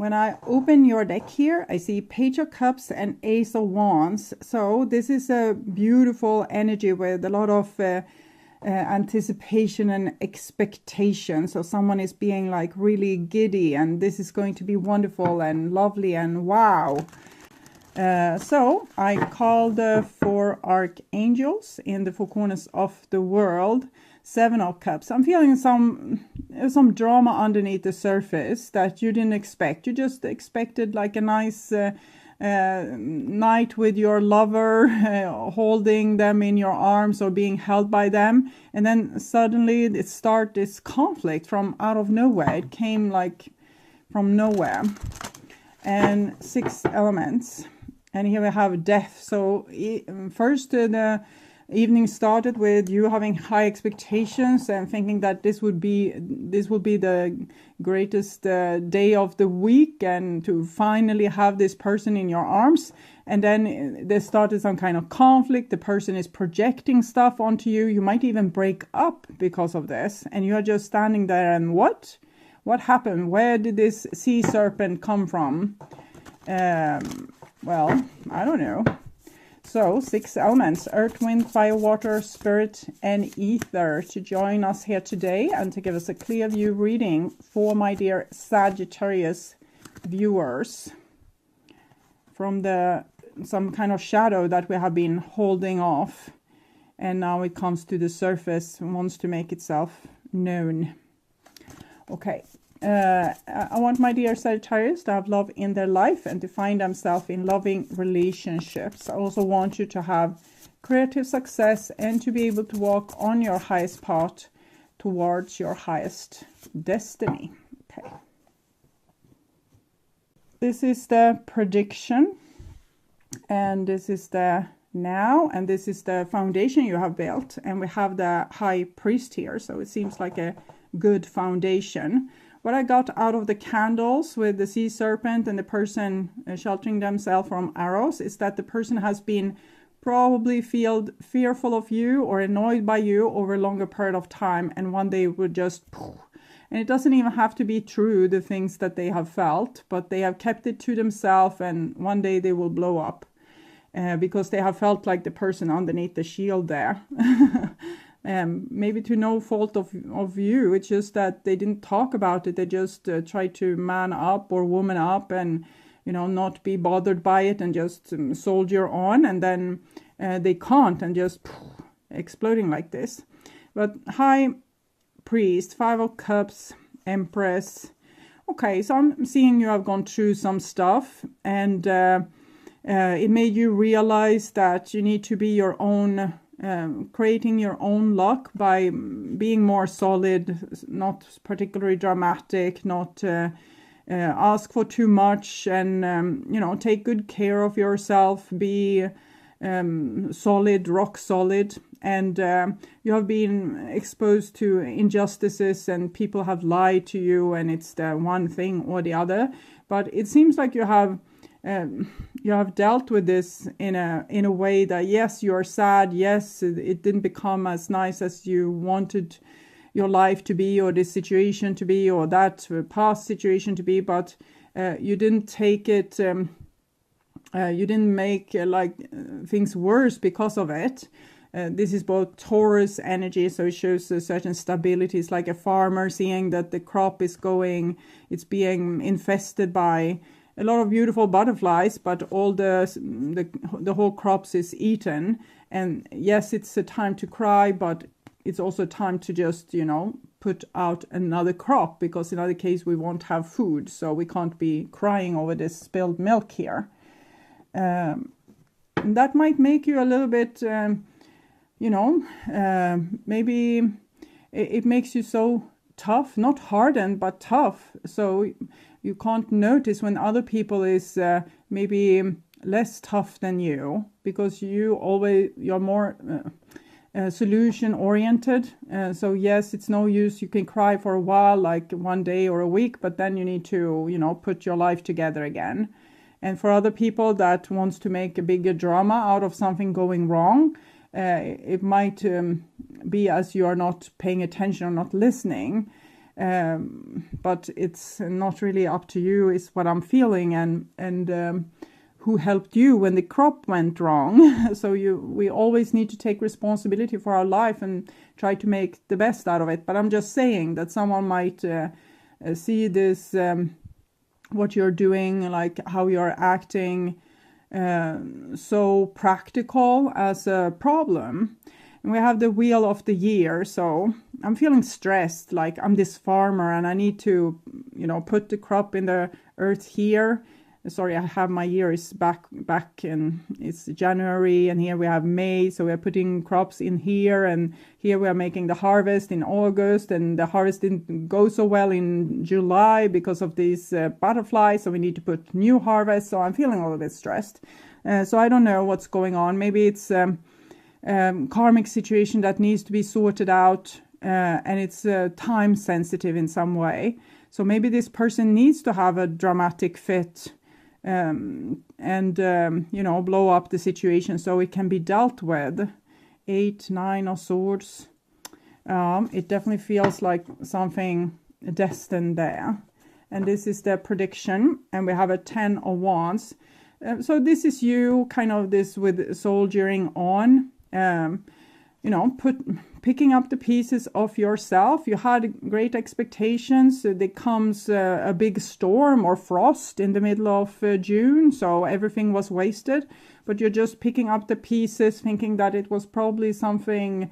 When I open your deck here, I see Page of Cups and Ace of Wands. So this is a beautiful energy with a lot of anticipation and expectation. So someone is being like really giddy, and this is going to be wonderful and lovely and wow. So I called the 4 archangels in the 4 corners of the world. 7 of Cups. I'm feeling some drama underneath the surface that you didn't expect. You just expected like a nice night with your lover, holding them in your arms or being held by them, and then suddenly it started this conflict from out of nowhere. It came like from nowhere. And 6 elements, and here we have death. So first the evening started with you having high expectations and thinking that this will be the greatest day of the week, and to finally have this person in your arms. And then there started some kind of conflict. The person is projecting stuff onto you. You might even break up because of this, and you are just standing there and what happened? Where did this sea serpent come from? Well, I don't know. So 6 elements, earth, wind, fire, water, spirit, and ether, to join us here today and to give us a clear view reading for my dear Sagittarius viewers from some kind of shadow that we have been holding off, and now it comes to the surface and wants to make itself known. Okay. I want my dear Sagittarius to have love in their life and to find themselves in loving relationships. I also want you to have creative success and to be able to walk on your highest path towards your highest destiny. Okay. This is the prediction, and this is the now, and this is the foundation you have built, and we have the High Priest here, so it seems like a good foundation. What I got out of the candles with the sea serpent and the person sheltering themselves from arrows is that the person has been probably feel fearful of you or annoyed by you over a longer period of time, and one day would just poof. And it doesn't even have to be true, the things that they have felt, but they have kept it to themselves, and one day they will blow up because they have felt like the person underneath the shield there. Maybe to no fault of you. It's just that they didn't talk about it. They just tried to man up or woman up and, not be bothered by it and just soldier on. And then they can't, and just exploding like this. But High Priest, 5 of Cups, Empress. Okay, so I'm seeing you have gone through some stuff, and it made you realize that you need to be your own creating your own luck by being more solid, not particularly dramatic, not ask for too much, and take good care of yourself, be solid, rock solid. And you have been exposed to injustices, and people have lied to you, and it's the one thing or the other. But it seems like you have dealt with this in a way that, yes, you're sad, yes, it didn't become as nice as you wanted your life to be, or this situation to be, or that past situation to be, but you didn't take it, you didn't make things worse because of it. This is both Taurus energy, so it shows a certain stability. It's like a farmer seeing that the crop is it's being infested by a lot of beautiful butterflies, but all the whole crops is eaten. And yes, it's a time to cry, but it's also time to just, put out another crop, because in other case we won't have food. So we can't be crying over this spilled milk here. That might make you a little bit, maybe it makes you so tough, not hardened, but tough. So you can't notice when other people is maybe less tough than you, because you're more solution oriented. So yes, it's no use. You can cry for a while, like one day or a week, but then you need to, put your life together again. And for other people that wants to make a bigger drama out of something going wrong, it might be as you are not paying attention or not listening. But it's not really up to you, is what I'm feeling, and who helped you when the crop went wrong. So we always need to take responsibility for our life and try to make the best out of it. But I'm just saying that someone might see this, what you're doing, like how you're acting, so practical as a problem. And we have the wheel of the year, so I'm feeling stressed, like I'm this farmer and I need to, put the crop in the earth here. Sorry, I have my year is back and it's January, and here we have May, so we're putting crops in here, and here we are making the harvest in August, and the harvest didn't go so well in July because of these butterflies, so we need to put new harvest. So I'm feeling a little bit stressed. So I don't know what's going on. Maybe it's karmic situation that needs to be sorted out, and it's time sensitive in some way. So maybe this person needs to have a dramatic fit and blow up the situation so it can be dealt with. 8, 9 of swords. It definitely feels like something destined there. And this is the prediction, and we have a 10 of wands. So this is you, kind of this with soldiering on, picking up the pieces of yourself. You had great expectations. There comes a big storm or frost in the middle of June, so everything was wasted. But you're just picking up the pieces, thinking that it was probably something,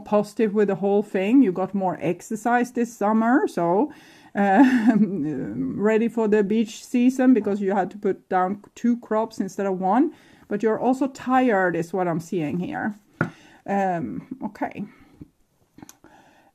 positive with the whole thing. You got more exercise this summer, so ready for the beach season because you had to put down 2 crops instead of 1. But you're also tired, is what I'm seeing here. Okay.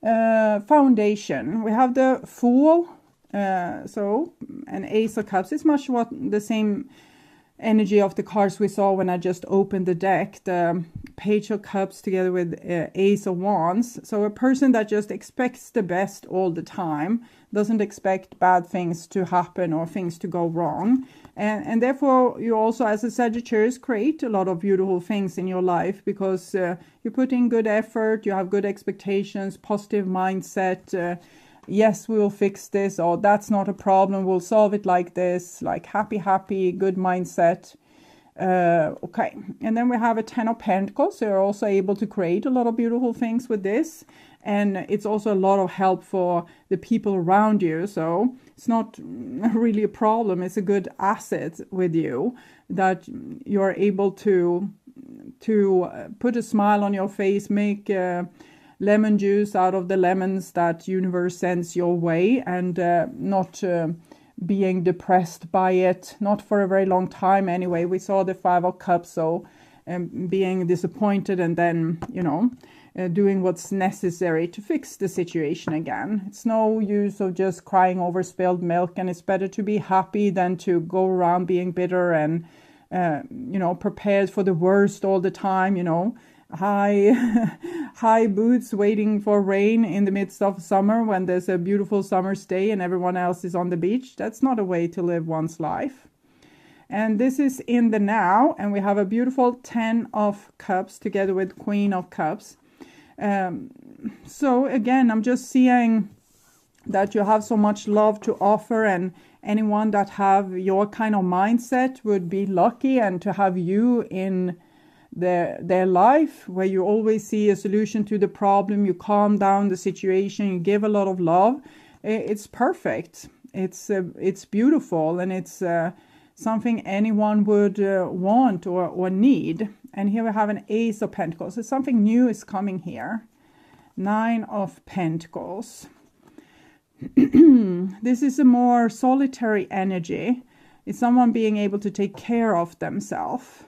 Foundation. We have the Fool. So an Ace of Cups. It's much what the same energy of the cards we saw when I just opened the deck. The Page of Cups together with Ace of Wands. So a person that just expects the best all the time, doesn't expect bad things to happen or things to go wrong. And therefore, you also, as a Sagittarius, create a lot of beautiful things in your life because you put in good effort, you have good expectations, positive mindset. Yes, we will fix this, or that's not a problem, we'll solve it like this, like happy, good mindset. Okay, and then we have a 10 of Pentacles, so you're also able to create a lot of beautiful things with this. And it's also a lot of help for the people around you. So it's not really a problem. It's a good asset with you that you're able to put a smile on your face, make lemon juice out of the lemons that universe sends your way, and not being depressed by it, not for a very long time anyway. We saw the 5 of Cups, so being disappointed and then, doing what's necessary to fix the situation again. It's no use of just crying over spilled milk, and it's better to be happy than to go around being bitter and, prepared for the worst all the time, high boots waiting for rain in the midst of summer when there's a beautiful summer's day and everyone else is on the beach. That's not a way to live one's life. And this is in the now, and we have a beautiful 10 of Cups together with Queen of Cups. So again, I'm just seeing that you have so much love to offer, and anyone that have your kind of mindset would be lucky and to have you in their life, where you always see a solution to the problem, you calm down the situation, you give a lot of love. It's perfect. It's beautiful, and it's something anyone would want or need. And here we have an Ace of Pentacles. So something new is coming here. 9 of Pentacles. This is a more solitary energy. It's someone being able to take care of themselves.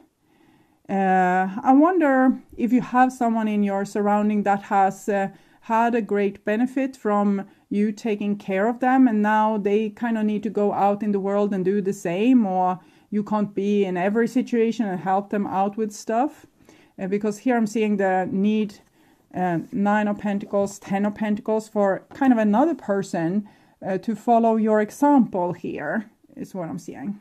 I wonder if you have someone in your surrounding that has had a great benefit from you taking care of them, and now they kind of need to go out in the world and do the same, or you can't be in every situation and help them out with stuff. Because here I'm seeing the need, 9 of Pentacles, 10 of Pentacles, for kind of another person to follow your example here, is what I'm seeing.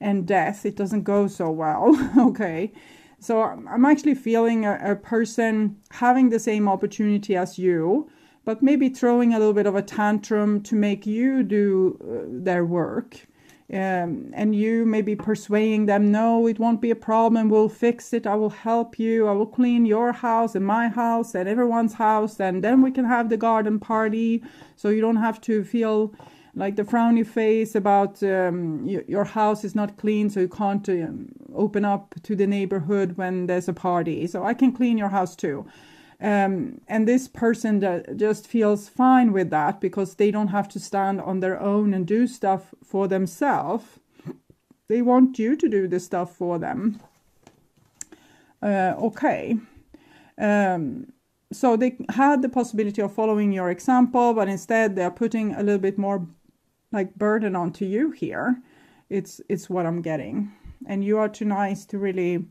And Death, it doesn't go so well. Okay, so I'm actually feeling a person having the same opportunity as you, but maybe throwing a little bit of a tantrum to make you do their work. And you maybe persuading them, no, it won't be a problem, we'll fix it, I will help you, I will clean your house and my house and everyone's house, and then we can have the garden party, so you don't have to feel like the frowny face about your house is not clean, so you can't open up to the neighborhood when there's a party, so I can clean your house too. And this person just feels fine with that because they don't have to stand on their own and do stuff for themselves. They want you to do the stuff for them. Okay. So they had the possibility of following your example, but instead they're putting a little bit more like burden onto you here. It's what I'm getting. And you are too nice to really,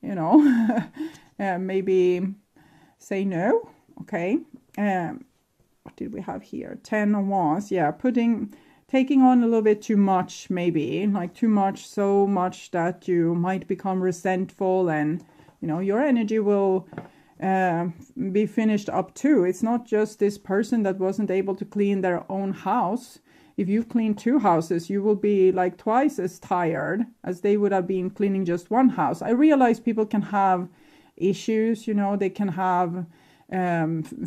you know, maybe say no. Okay. What did we have here? 10 of Wands. Yeah, taking on a little bit too much, maybe like too much, so much that you might become resentful, and you know your energy will be finished up too. It's not just this person that wasn't able to clean their own house. If you clean 2 houses, you will be like twice as tired as they would have been cleaning just 1 house. I realize people can have issues, you know, they can have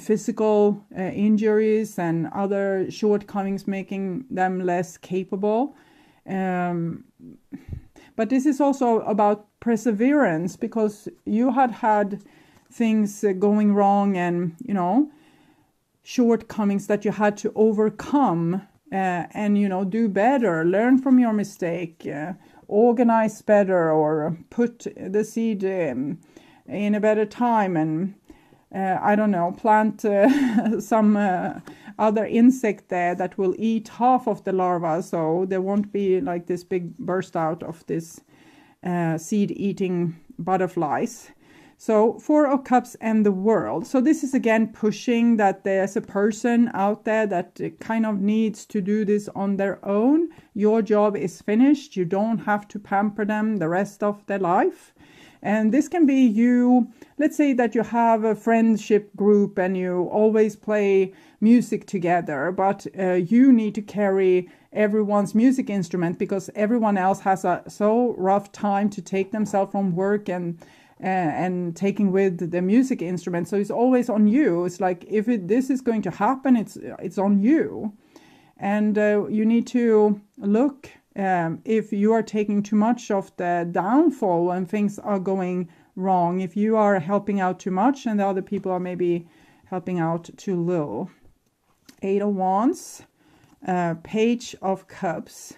physical injuries and other shortcomings making them less capable. But this is also about perseverance, because you had things going wrong and, you know, shortcomings that you had to overcome and, you know, do better, learn from your mistake, organize better, or put the seed in a better time, and I don't know, plant some other insect there that will eat half of the larva, so there won't be like this big burst out of this seed eating butterflies. So 4 of Cups and the World. So this is again pushing that there's a person out there that kind of needs to do this on their own. Your job is finished. You don't have to pamper them the rest of their life. And this can be you. Let's say that you have a friendship group and you always play music together, but you need to carry everyone's music instrument because everyone else has a so rough time to take themselves from work and taking with the music instrument. So it's always on you. It's like if this is going to happen, it's on you. And you need to look if you are taking too much of the downfall when things are going wrong, if you are helping out too much and the other people are maybe helping out too little. 8 of Wands, Page of Cups,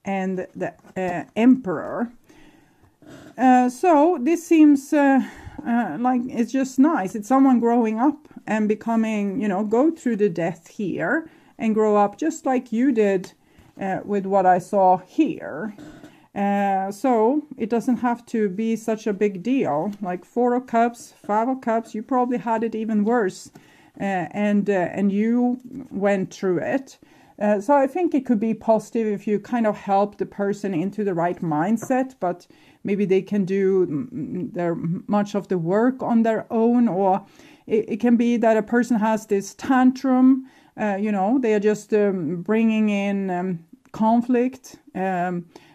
and the Emperor. So this seems like it's just nice. It's someone growing up and becoming, you know, go through the death here and grow up just like you did with what I saw here. So it doesn't have to be such a big deal. Like 4 of Cups, 5 of Cups, you probably had it even worse, and you went through it. So I think it could be positive if you kind of help the person into the right mindset, but maybe they can do much of the work on their own, or it can be that a person has this tantrum, you know, they are just bringing in conflict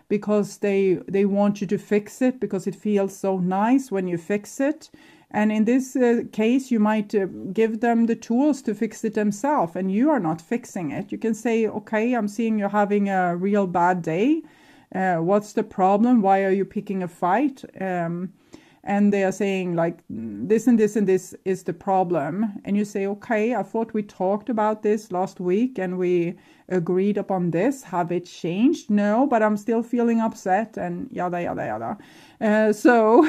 because they want you to fix it because it feels so nice when you fix it. And in this case, you might give them the tools to fix it themselves, and you are not fixing it. You can say, okay, I'm seeing you're having a real bad day. What's the problem? Why are you picking a fight? And they are saying like this and this and this is the problem. And you say, okay, I thought we talked about this last week and we agreed upon this. Have it changed? No, but I'm still feeling upset and yada, yada, yada. So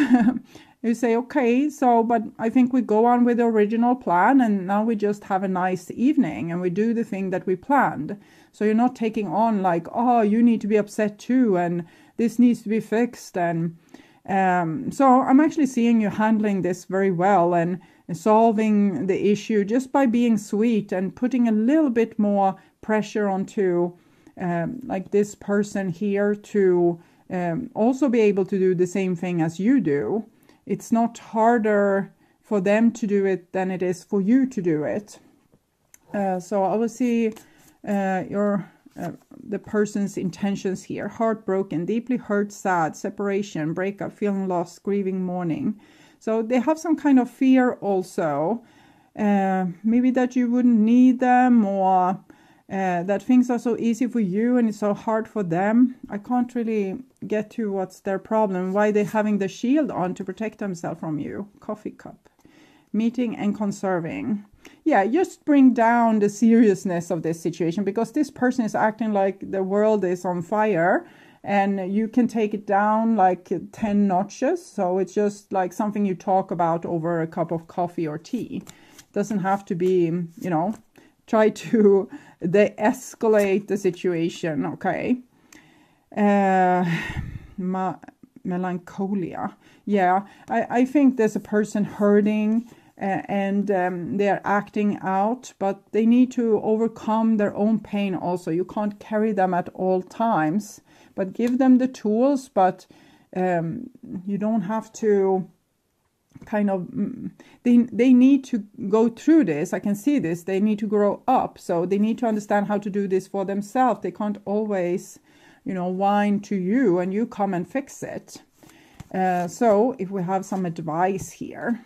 you say, okay, but I think we go on with the original plan and now we just have a nice evening and we do the thing that we planned. So you're not taking on like, oh, you need to be upset too and this needs to be fixed. And so I'm actually seeing you handling this very well and solving the issue just by being sweet and putting a little bit more pressure onto like this person here to also be able to do the same thing as you do. It's not harder for them to do it than it is for you to do it. So I will see the person's intentions here. Heartbroken, deeply hurt, sad, separation, breakup, feeling lost, grieving, mourning. So they have some kind of fear also. Maybe that you wouldn't need them, or that things are so easy for you and it's so hard for them. I can't really get to what's their problem, why they're having the shield on to protect themselves from you. Coffee cup. Meeting and conserving. Yeah, just bring down the seriousness of this situation, because this person is acting like the world is on fire, and you can take it down like 10 notches. So it's just like something you talk about over a cup of coffee or tea. It doesn't have to be, you know, try to de-escalate the situation, okay? Melancholia. Yeah, I think there's a person hurting, and they're acting out, but they need to overcome their own pain also. You can't carry them at all times, but give them the tools, but you don't have to kind of, they need to go through this. I can see this. They need to grow up, so they need to understand how to do this for themselves. They can't always, you know, whine to you and you come and fix it. So if we have some advice here.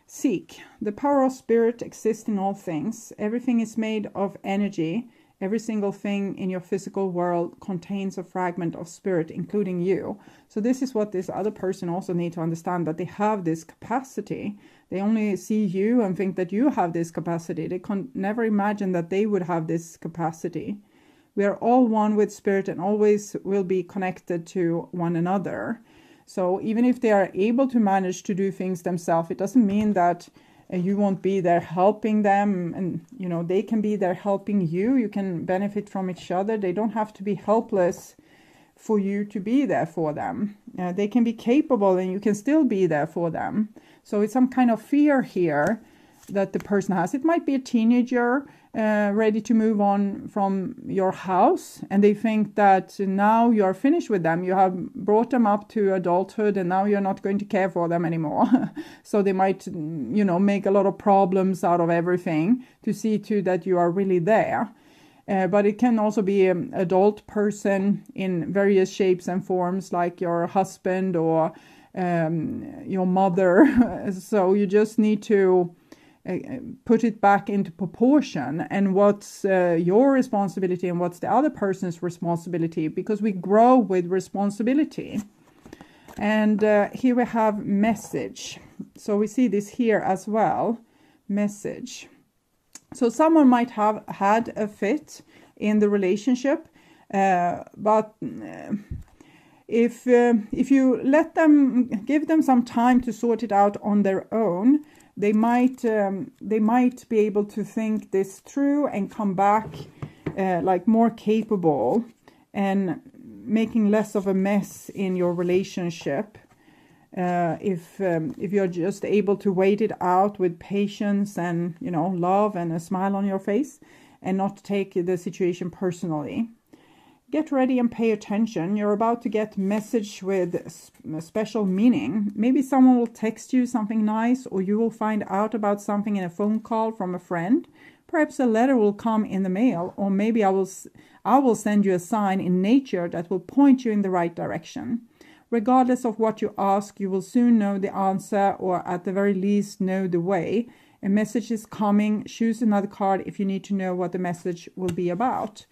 Seek. The power of spirit exists in all things. Everything is made of energy. Every single thing in your physical world contains a fragment of spirit, including you. So this is what this other person also needs to understand, that they have this capacity. They only see you and think that you have this capacity. They can never imagine that they would have this capacity. We are all one with spirit and always will be connected to one another. So even if they are able to manage to do things themselves, it doesn't mean that you won't be there helping them, and you know, they can be there helping you. You can benefit from each other. They don't have to be helpless for you to be there for them. They can be capable and you can still be there for them. So it's some kind of fear here that the person has. It might be a teenager ready to move on from your house, and they think that now you're finished with them. You have brought them up to adulthood and now you're not going to care for them anymore. So they might, you know, make a lot of problems out of everything to see to that you are really there. But it can also be an adult person in various shapes and forms, like your husband or your mother. So you just need to put it back into proportion, and what's your responsibility and what's the other person's responsibility, because we grow with responsibility. And here we have message. So we see this here as well, message. So someone might have had a fit in the relationship, but if you let them, give them some time to sort it out on their own, they might be able to think this through and come back like more capable and making less of a mess in your relationship. If you're just able to wait it out with patience and, you know, love and a smile on your face, and not take the situation personally. Get ready and pay attention. You're about to get message with special meaning. Maybe someone will text you something nice, or you will find out about something in a phone call from a friend. Perhaps a letter will come in the mail, or maybe I will send you a sign in nature that will point you in the right direction. Regardless of what you ask, you will soon know the answer, or at the very least know the way. A message is coming. Choose another card if you need to know what the message will be about.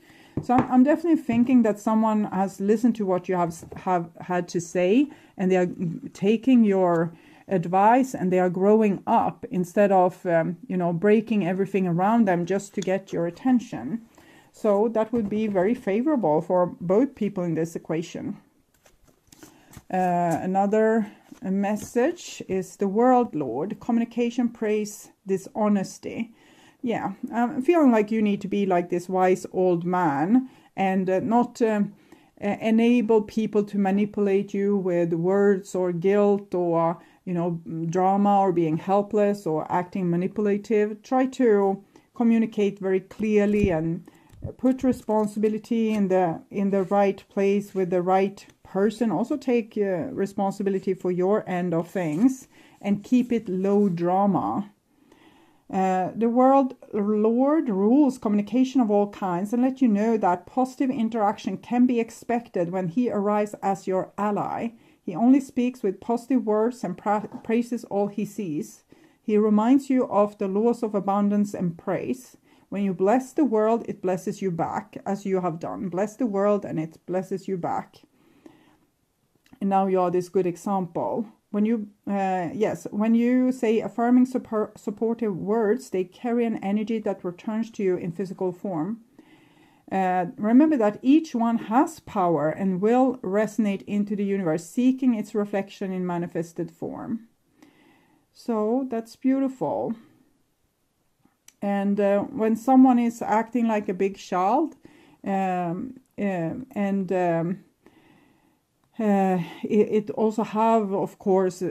So I'm definitely thinking that someone has listened to what you have had to say, and they are taking your advice and they are growing up instead of, you know, breaking everything around them just to get your attention. So that would be very favorable for both people in this equation. Another message is the World Lord. Communication, praise, dishonesty. Yeah, I'm feeling like you need to be like this wise old man and not enable people to manipulate you with words or guilt or, you know, drama or being helpless or acting manipulative. Try to communicate very clearly and put responsibility in the right place with the right person. Also take responsibility for your end of things and keep it low drama. The world Lord rules communication of all kinds and let you know that positive interaction can be expected when he arrives as your ally. He only speaks with positive words and praises all he sees. He reminds you of the laws of abundance and praise. When you bless the world, it blesses you back, as you have done. Bless the world and it blesses you back. And now you are this good example. When you, when you say affirming supportive words, they carry an energy that returns to you in physical form. Remember that each one has power and will resonate into the universe, seeking its reflection in manifested form. So that's beautiful. And when someone is acting like a big child, it also have, of course,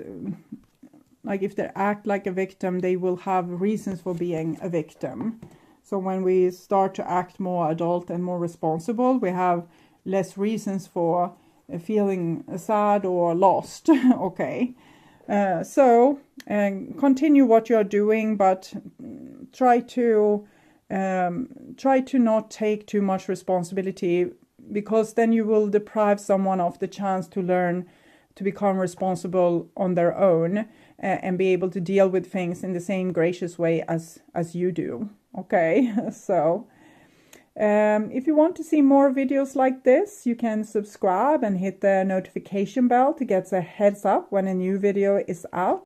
like if they act like a victim, they will have reasons for being a victim. So when we start to act more adult and more responsible, we have less reasons for feeling sad or lost. Okay. So continue what you're doing, but try to not take too much responsibility, because then you will deprive someone of the chance to learn to become responsible on their own and be able to deal with things in the same gracious way as you do. Okay, so if you want to see more videos like this, you can subscribe and hit the notification bell to get a heads up when a new video is out.